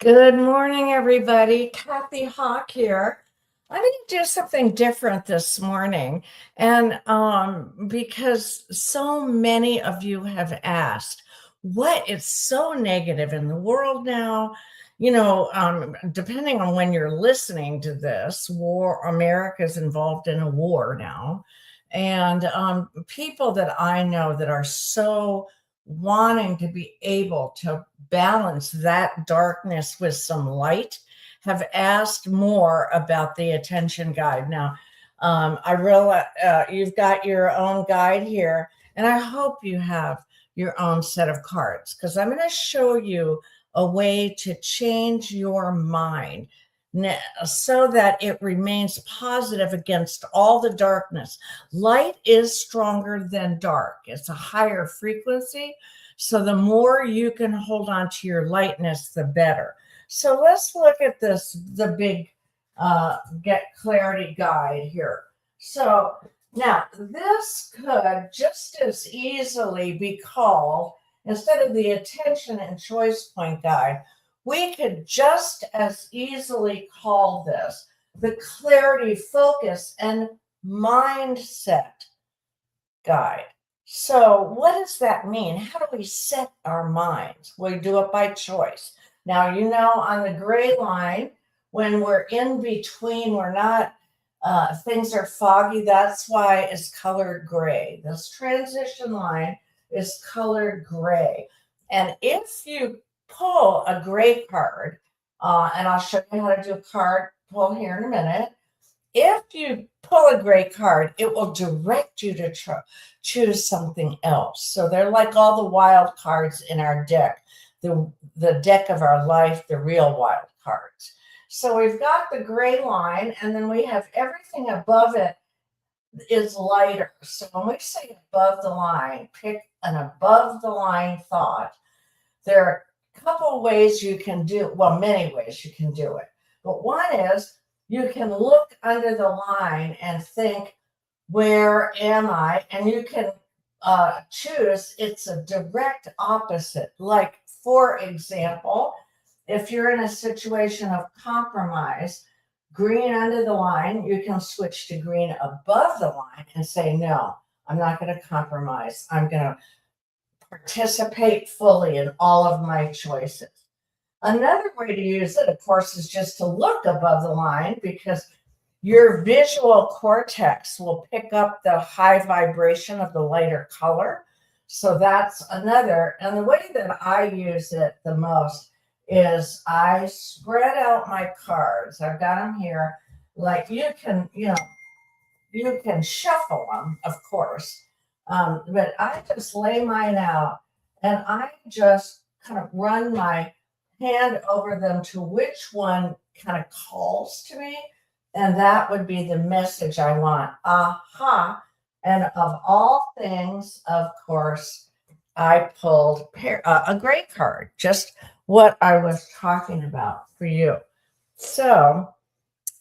Good morning, everybody. Kathy Hawk here. I'm going to do something different this morning. And because so many of you have asked, what is so negative in the world now? Depending on when you're listening to this, America's involved in a war now. And people that I know that are so wanting to be able to balance that darkness with some light have asked more about the attention guide. Now, I realize you've got your own guide here, and I hope you have your own set of cards because I'm going to show you a way to change your mind so that it remains positive against all the darkness. Light is stronger than dark, it's a higher frequency. So the more you can hold on to your lightness, the better. So let's look at this, the big Get Clarity guide here. So now this could just as easily be called, instead of the attention and choice point guide, we could just as easily call this the clarity, focus, and mindset guide. So what does that mean? How do we set our minds? We do it by choice. Now, on the gray line, when we're in between, we're not, things are foggy. That's why it's colored gray. This transition line is colored gray. And if you pull a gray card, and I'll show you how to do a card pull here in a minute. If you pull a gray card, it will direct you to choose something else. So they're like all the wild cards in our deck, the deck of our life, the real wild cards. So we've got the gray line, and then we have everything above it is lighter. So when we say above the line, pick an above the line thought. There are a couple ways you can do, well, many ways you can do it. But one is you can look under the line and think, where am I? And you can choose, it's a direct opposite. Like, for example, if you're in a situation of compromise, green under the line, you can switch to green above the line and say, no, I'm not going to compromise. I'm going to participate fully in all of my choices. Another way to use it, of course, is just to look above the line because your visual cortex will pick up the high vibration of the lighter color. So that's another. And the way that I use it the most is I spread out my cards. I've got them here. Like you can shuffle them, of course. But I just lay mine out and I just kind of run my hand over them to which one kind of calls to me. And that would be the message I want. Aha. And of all things, of course, I pulled a gray card, just what I was talking about for you. So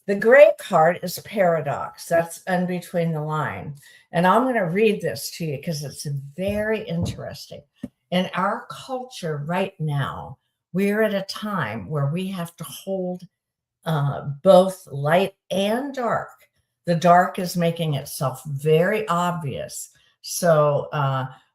the gray card is paradox. That's in between the line. And I'm going to read this to you because it's very interesting. In our culture right now, we're at a time where we have to hold both light and dark. The dark is making itself very obvious. So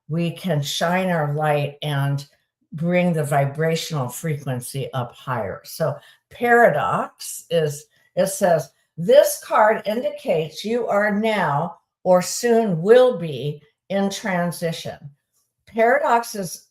we can shine our light and bring the vibrational frequency up higher. So paradox is, it says, this card indicates you are now or soon will be in transition. Paradox is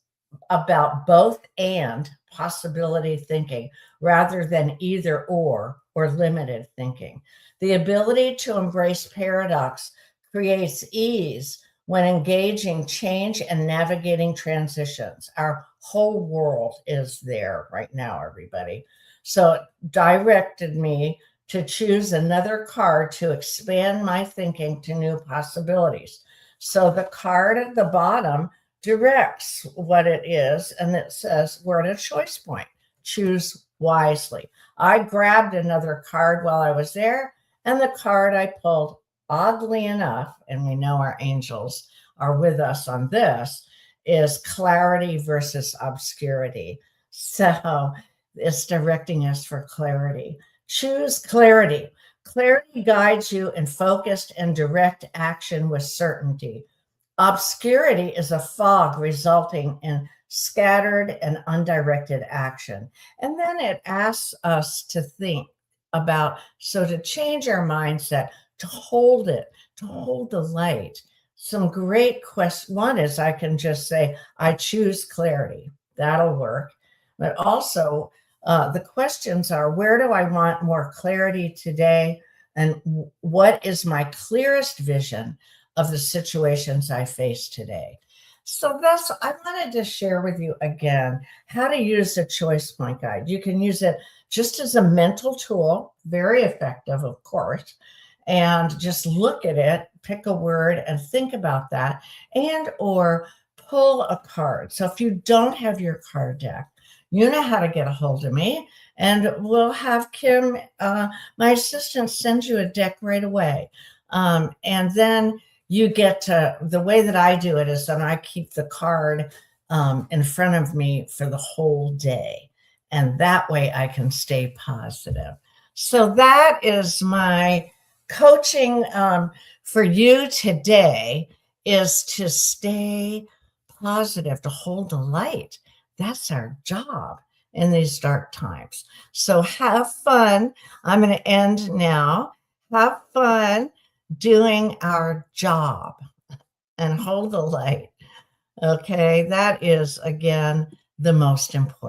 about both and possibility thinking rather than either or limited thinking. The ability to embrace paradox creates ease when engaging change and navigating transitions. Our whole world is there right now, everybody. So it directed me to choose another card to expand my thinking to new possibilities. So the card at the bottom directs what it is, and it says we're at a choice point. Choose wisely. I grabbed another card while I was there, and the card I pulled, oddly enough, and we know our angels are with us on this, is clarity versus obscurity. So It's directing us for clarity. Choose clarity. Clarity guides you in focused and direct action with certainty. Obscurity is a fog resulting in scattered and undirected action. And then it asks us to think about, so to change our mindset, to hold it, to hold the light. Some great questions. One is I can just say, I choose clarity. That'll work. But also, the questions are, where do I want more clarity today? And what is my clearest vision of the situations I face today? So I wanted to share with you again how to use the choice point guide. You can use it just as a mental tool, very effective, of course, and just look at it, pick a word and think about that, and or pull a card. So if you don't have your card deck, you know how to get a hold of me, and we'll have Kim, my assistant, send you a deck right away. And then you get to, the way that I do it is that I keep the card in front of me for the whole day. And that way I can stay positive. So that is my coaching for you today, is to stay positive, to hold the light. That's our job in these dark times. So have fun. I'm going to end now. Have fun doing our job and hold the light. Okay, that is, again, the most important.